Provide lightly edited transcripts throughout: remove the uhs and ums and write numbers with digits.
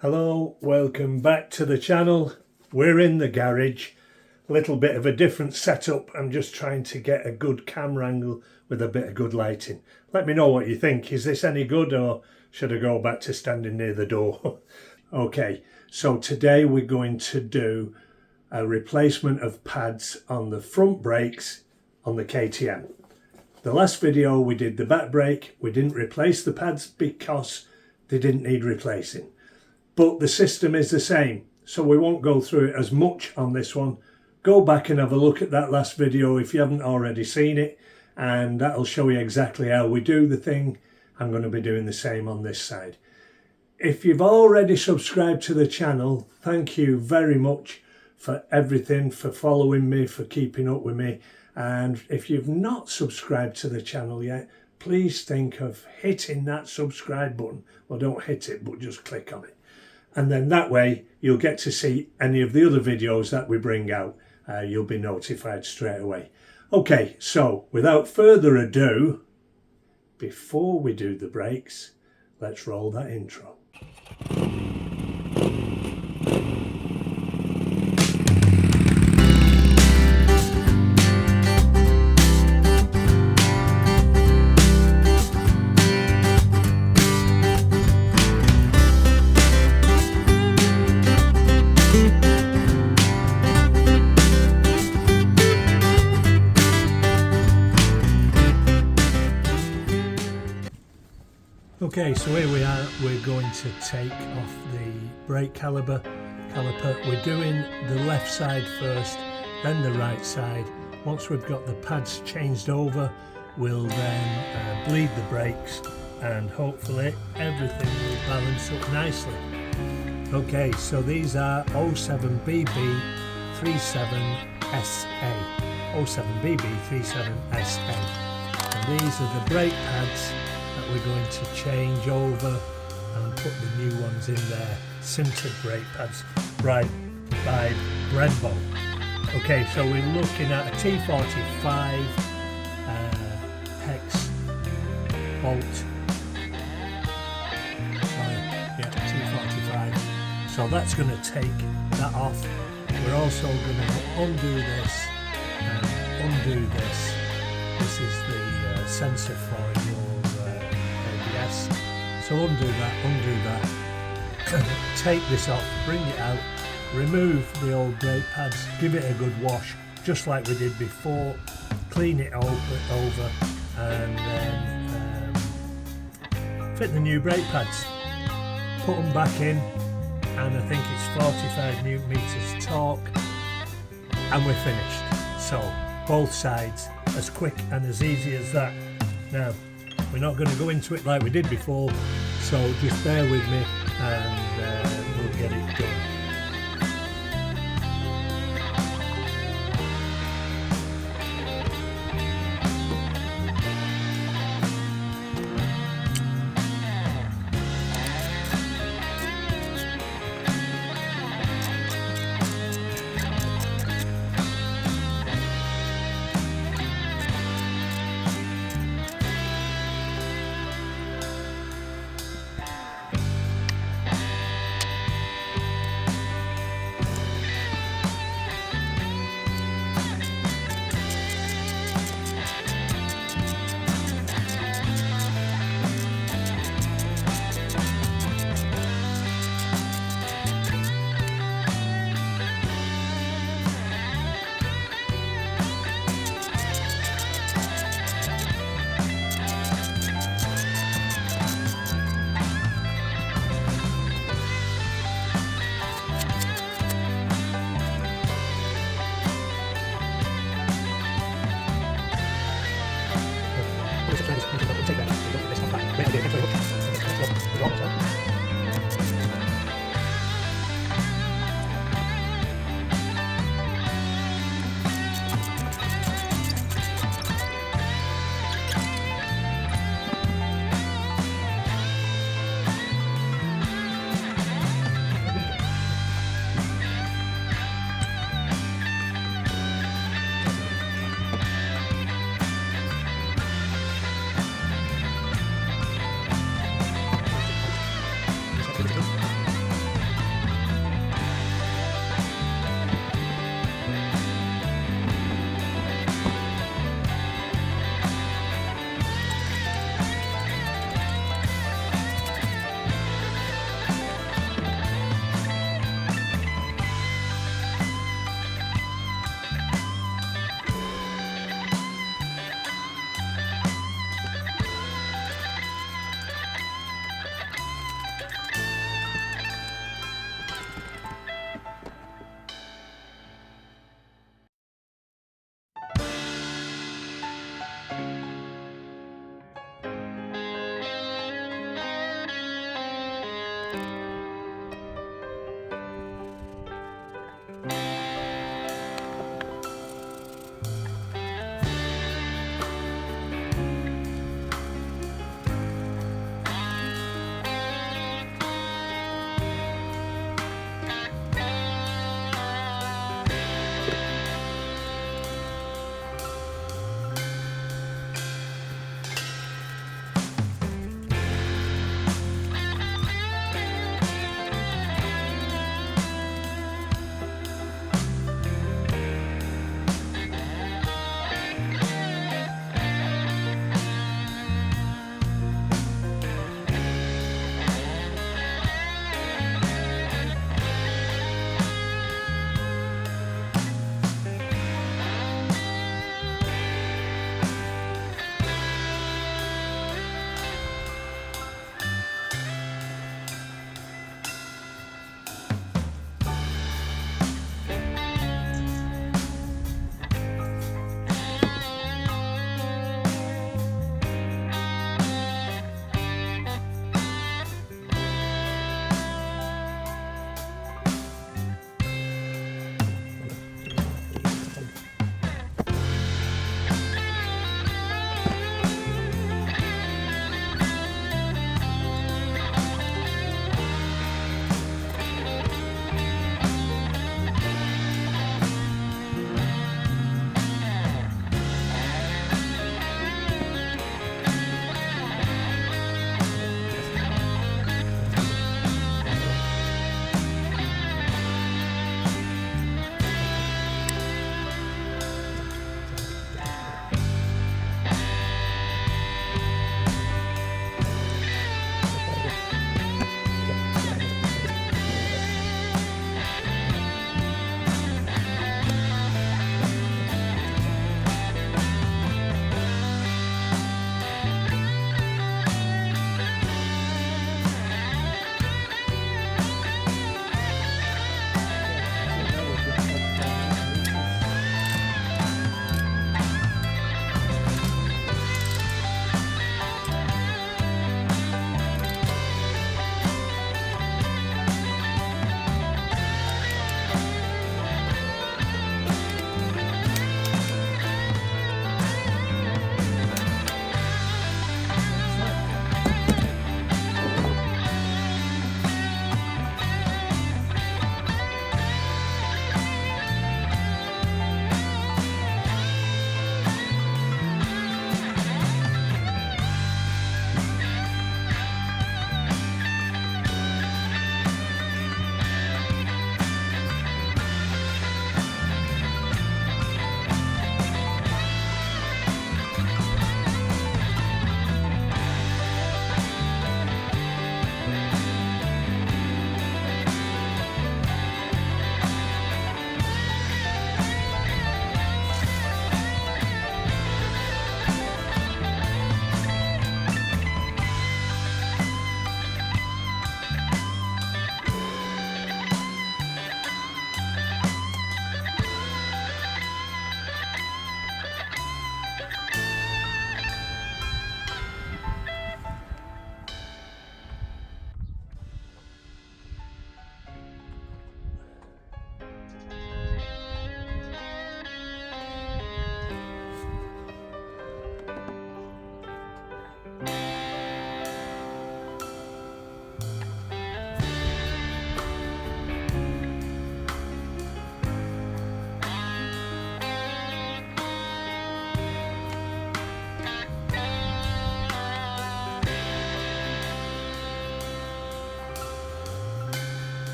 Hello, welcome back to the channel. We're in the garage. A little bit of a different setup. I'm just trying to get a good camera angle with a bit of good lighting. Let me know what you think. Is this any good, or should I go back to standing near the door? Okay, so today we're going to do a replacement of pads on the front brakes on the KTM. The last video we did the back brake. We didn't replace the pads because they didn't need replacing. But the system is the same, so we won't go through it as much on this one. Go back and have a look at that last video if you haven't already seen it, and that'll show you exactly how we do the thing. I'm going to be doing the same on this side. If you've already subscribed to the channel, thank you very much for everything, for following me, for keeping up with me. And if you've not subscribed to the channel yet, please think of hitting that subscribe button. Well, don't hit it, but just click on it. And then that way you'll get to see any of the other videos that we bring out. You'll be notified straight away. Okay, so without further ado, before we do the brakes, let's roll that intro. Okay, so here we are. We're going to take off the brake caliper. We're doing the left side first, then the right side. Once we've got the pads changed over, we'll then bleed the brakes, and hopefully everything will balance up nicely. Okay, so these are 07BB37SA. 07BB37SA. And these are the brake pads that we're going to change over and put the new ones in there. Sinter brake pads, right, by Brembo. Okay, so we're looking at a T45 hex bolt. Yeah, T45. So that's going to take that off. We're also going to undo this and undo this. This is the sensor for your ABS. So undo that, take this off, bring it out, remove the old brake pads, give it a good wash, just like we did before, clean it over, and then fit the new brake pads, put them back in, and I think it's 45 newton meters torque, and we're finished. So both sides, as quick and as easy as that. Now, we're not going to go into it like we did before, so just bear with me and we'll get it done.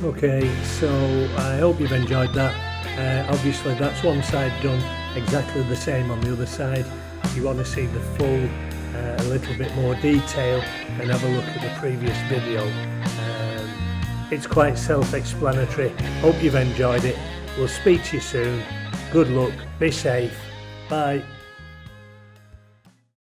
Okay, so I hope you've enjoyed that. Obviously that's one side done, exactly the same on the other side. If you want to see the full, a little bit more detail, then have a look at the previous video. It's quite self-explanatory. Hope you've enjoyed it. We'll speak to you soon. Good luck, be safe, bye.